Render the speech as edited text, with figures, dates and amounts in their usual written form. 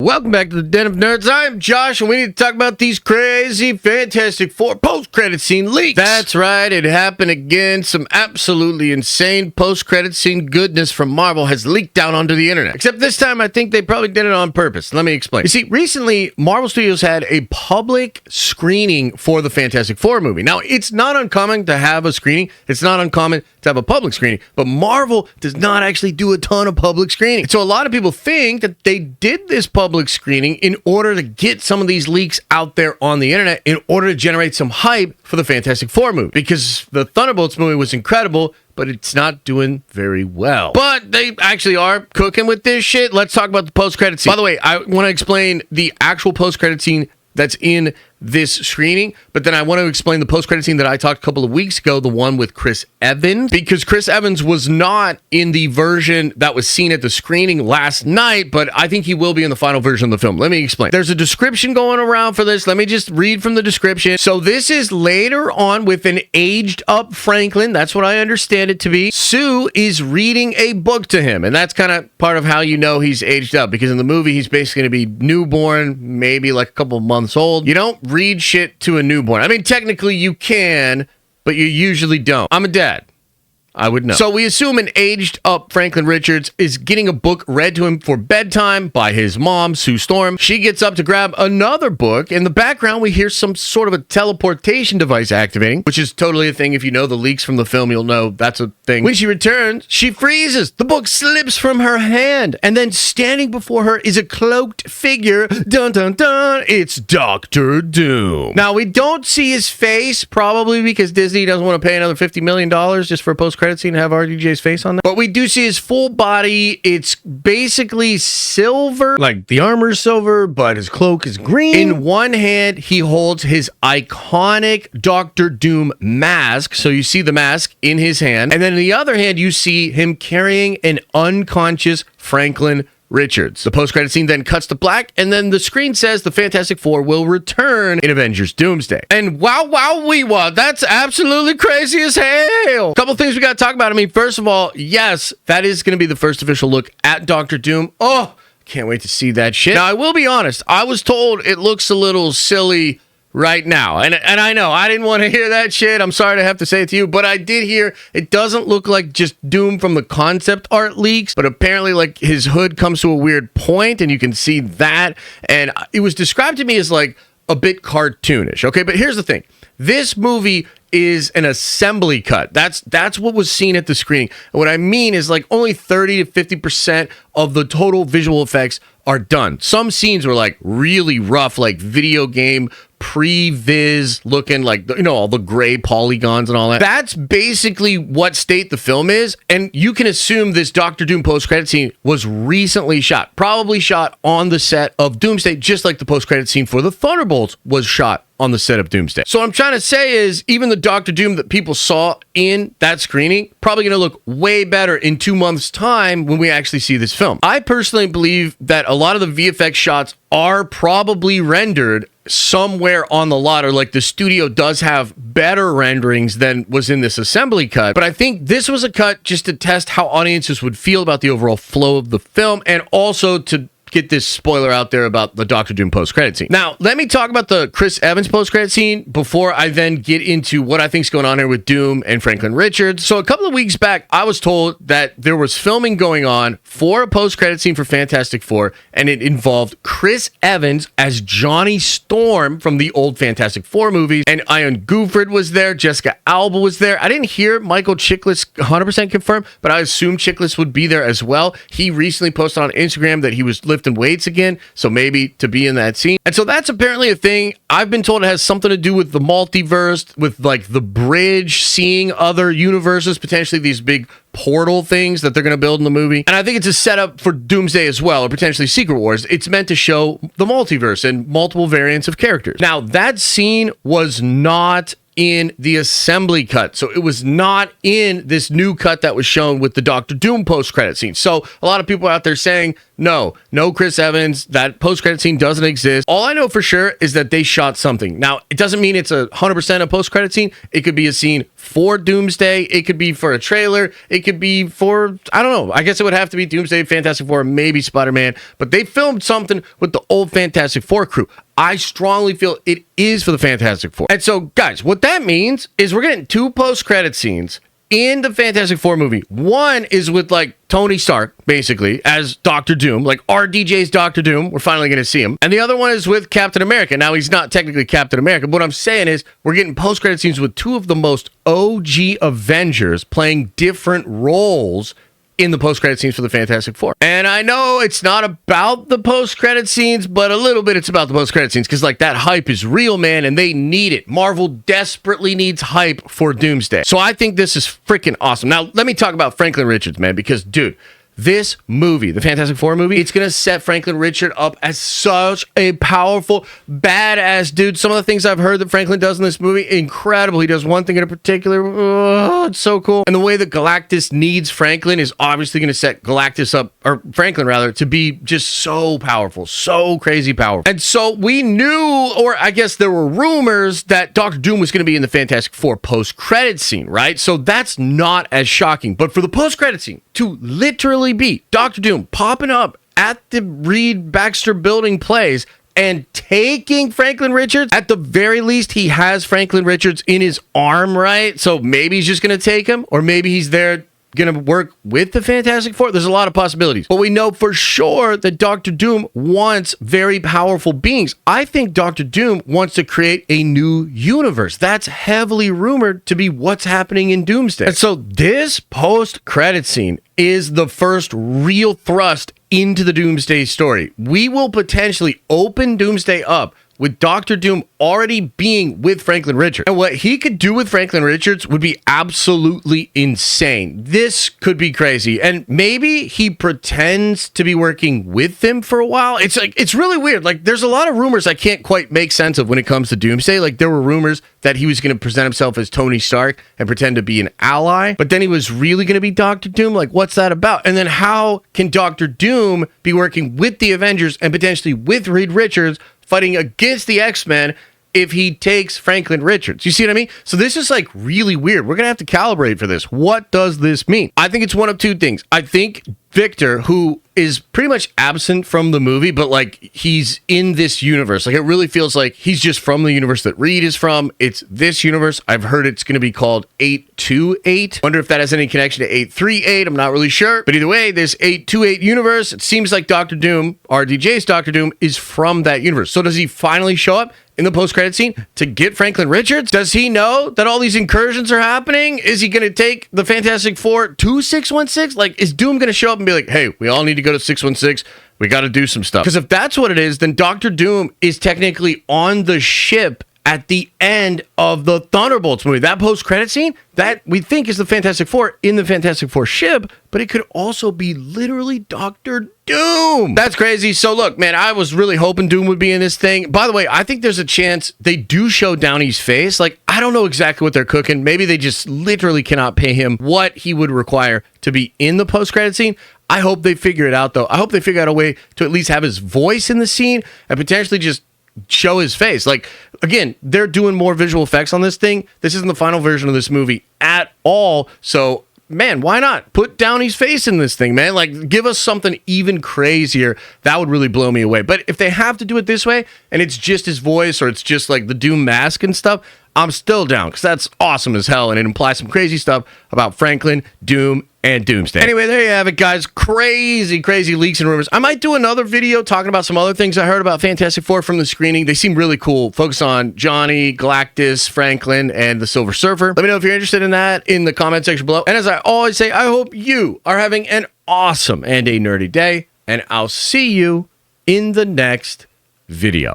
Welcome back to the Den of Nerds. I'm Josh, and we need to talk about these crazy Fantastic Four post-credit scene leaks. That's right, it happened again. Some absolutely insane post-credit scene goodness from Marvel has leaked out onto the internet. Except this time, I think they probably did it on purpose. Let me explain. You see, recently, Marvel Studios had a public screening for the Fantastic Four movie. Now, it's not uncommon to have a screening. It's not uncommon to have a public screening, but Marvel does not actually do a ton of public screening. So a lot of people think that they did this public screening in order to get some of these leaks out there on the internet in order to generate some hype for the Fantastic Four movie, because the Thunderbolts movie was incredible, but it's not doing very well. But they actually are cooking with this shit. Let's talk about the post-credit scene. By the way, I want to explain the actual post-credit scene that's in this screening, but then I want to explain the post-credit scene that I talked a couple of weeks ago, the one with Chris Evans, because Chris Evans was not in the version that was seen at the screening last night, but I think he will be in the final version of the film. Let me explain. There's a description going around for this. Let me just read from the description. So this is later on with an aged up Franklin. That's what I understand it to be. Sue is reading a book to him, and that's kind of part of how you know he's aged up, because in the movie, he's basically going to be newborn, maybe like a couple of months old. You don't read shit to a newborn. I mean, technically you can, but you usually don't. I'm a dad. I would know. So we assume an aged up Franklin Richards is getting a book read to him for bedtime by his mom, Sue Storm. She gets up to grab another book. In the background, we hear some sort of a teleportation device activating, which is totally a thing. If you know the leaks from the film, you'll know that's a thing. When she returns, she freezes. The book slips from her hand, and then standing before her is a cloaked figure. Dun dun dun! It's Doctor Doom. Now, we don't see his face, probably because Disney doesn't want to pay another $50 million just for a post-credit scene to have RDJ's face on that. But we do see his full body. It's basically silver, like the armor's silver, but his cloak is green. In one hand, he holds his iconic Doctor Doom mask. So you see the mask in his hand. And then in the other hand, you see him carrying an unconscious Franklin Richards. The post-credit scene then cuts to black, and then the screen says the Fantastic Four will return in Avengers Doomsday. And wow, that's absolutely crazy as hell. Couple things we got to talk about. I mean, first of all, yes, that is going to be the first official look at Doctor Doom. Oh, can't wait to see that shit. Now, I will be honest. I was told it looks a little silly right now. And I know I didn't want to hear that shit. I'm sorry to have to say it to you, but I did hear it doesn't look like just Doom from the concept art leaks, but apparently like his hood comes to a weird point and you can see that. And it was described to me as like a bit cartoonish. Okay, but here's the thing. This movie is an assembly cut. That's what was seen at the screening. And what I mean is like only 30 to 50% of the total visual effects are done. Some scenes were like really rough, like video game pre-viz looking, like, you know, all the gray polygons and all that. That's basically what state the film is, and you can assume this Doctor Doom post-credit scene was recently shot, probably shot on the set of Doomsday, just like the post-credit scene for the Thunderbolts was shot on the set of Doomsday. So what I'm trying to say is even the Doctor Doom that people saw in that screening probably going to look way better in 2 months' time when we actually see this film. I personally believe that a lot of the VFX shots are probably rendered somewhere on the lot, or like the studio does have better renderings than was in this assembly cut. But I think this was a cut just to test how audiences would feel about the overall flow of the film, and also to get this spoiler out there about the Doctor Doom post-credit scene. Now, let me talk about the Chris Evans post-credit scene before I then get into what I think is going on here with Doom and Franklin Richards. So a couple of weeks back, I was told that there was filming going on for a post-credit scene for Fantastic Four, and it involved Chris Evans as Johnny Storm from the old Fantastic Four movies, and Ian Gooford was there, Jessica Alba was there. I didn't hear Michael Chiklis 100% confirmed, but I assumed Chiklis would be there as well. He recently posted on Instagram that he was lifting weights again, so maybe to be in that scene. And so that's apparently a thing. I've been told it has something to do with the multiverse, with like the bridge, seeing other universes, potentially these big portal things that they're going to build in the movie. And I think it's a setup for Doomsday as well, or potentially Secret Wars. It's meant to show the multiverse and multiple variants of characters. Now, that scene was not in the assembly cut. So it was not in this new cut that was shown with the Doctor Doom post-credit scene. So a lot of people out there saying, no Chris Evans, that post-credit scene doesn't exist. All I know for sure is that they shot something. Now, it doesn't mean it's 100% a post-credit scene. It could be a scene for Doomsday. It could be for a trailer. It could be for, I don't know. I guess it would have to be Doomsday, Fantastic Four, maybe Spider-Man. But they filmed something with the old Fantastic Four crew. I strongly feel it is for the Fantastic Four. And so, guys, what that means is we're getting 2 post-credit scenes in the Fantastic Four movie. One is with, like, Tony Stark, basically, as Doctor Doom. Like, RDJ's Doctor Doom. We're finally going to see him. And the other one is with Captain America. Now, he's not technically Captain America, but what I'm saying is we're getting post-credit scenes with 2 of the most OG Avengers playing different roles in the post-credit scenes for the Fantastic Four. And I know it's not about the post-credit scenes, but a little bit it's about the post-credit scenes, because, like, that hype is real, man, and they need it. Marvel desperately needs hype for Doomsday. So I think this is freaking awesome. Now, let me talk about Franklin Richards, man, because, dude, this movie, the Fantastic Four movie, it's going to set Franklin Richards up as such a powerful, badass dude. Some of the things I've heard that Franklin does in this movie, incredible. He does one thing in particular. Oh, it's so cool. And the way that Galactus needs Franklin is obviously going to set Galactus up, or Franklin rather, to be just so powerful, so crazy powerful. And so we knew, or I guess there were rumors, that Doctor Doom was going to be in the Fantastic Four post-credit scene, right? So that's not as shocking. But for the post-credit scene to literally be Doctor Doom popping up at the Reed Baxter Building plays and taking Franklin Richards, at the very least, he has Franklin Richards in his arm, right? So maybe he's just going to take him, or maybe he's there going to work with the Fantastic Four. There's a lot of possibilities. But we know for sure that Doctor Doom wants very powerful beings. I think Doctor Doom wants to create a new universe. That's heavily rumored to be what's happening in Doomsday. And so this post-credit scene is the first real thrust into the Doomsday story. We will potentially open Doomsday up with Doctor Doom already being with Franklin Richards. And what he could do with Franklin Richards would be absolutely insane. This could be crazy. And maybe he pretends to be working with them for a while. It's like, it's really weird. Like, there's a lot of rumors I can't quite make sense of when it comes to Doomsday. Like, there were rumors that he was going to present himself as Tony Stark and pretend to be an ally, but then he was really going to be Doctor Doom. Like, what's that about? And then how can Doctor Doom be working with the Avengers and potentially with Reed Richards fighting against the X-Men if he takes Franklin Richards? You see what I mean? So this is like really weird. We're going to have to calibrate for this. What does this mean? I think it's one of 2 things. I think Victor, who is pretty much absent from the movie, but like he's in this universe. Like, it really feels like he's just from the universe that Reed is from. It's this universe. I've heard it's going to be called 828. Wonder if that has any connection to 838. I'm not really sure. But either way, this 828 universe, it seems like Doctor Doom, RDJ's Doctor Doom, is from that universe. So does he finally show up in the post-credit scene to get Franklin Richards? Does he know that all these incursions are happening? Is he going to take the Fantastic Four to 616? Like, is Doom going to show up and be like, hey, we all need to go to 616. We got to do some stuff. Because if that's what it is, then Doctor Doom is technically on the ship at the end of the Thunderbolts movie. That post-credit scene, that we think is the Fantastic Four in the Fantastic Four ship, but it could also be literally Doctor Doom. That's crazy. So look, man, I was really hoping Doom would be in this thing. By the way, I think there's a chance they do show Downey's face. Like, I don't know exactly what they're cooking. Maybe they just literally cannot pay him what he would require to be in the post-credit scene. I hope they figure it out, though. I hope they figure out a way to at least have his voice in the scene and potentially just show his face. Like, again, they're doing more visual effects on this thing. This isn't the final version of this movie at all. So, man, why not put Downey's face in this thing, man? Like, give us something even crazier. That would really blow me away. But if they have to do it this way and it's just his voice or it's just like the Doom mask and stuff, I'm still down, because that's awesome as hell, and it implies some crazy stuff about Franklin, Doom, and Doomsday. Anyway, there you have it, guys. Crazy, crazy leaks and rumors. I might do another video talking about some other things I heard about Fantastic Four from the screening. They seem really cool. Focus on Johnny, Galactus, Franklin, and the Silver Surfer. Let me know if you're interested in that in the comment section below. And as I always say, I hope you are having an awesome and a nerdy day, and I'll see you in the next video.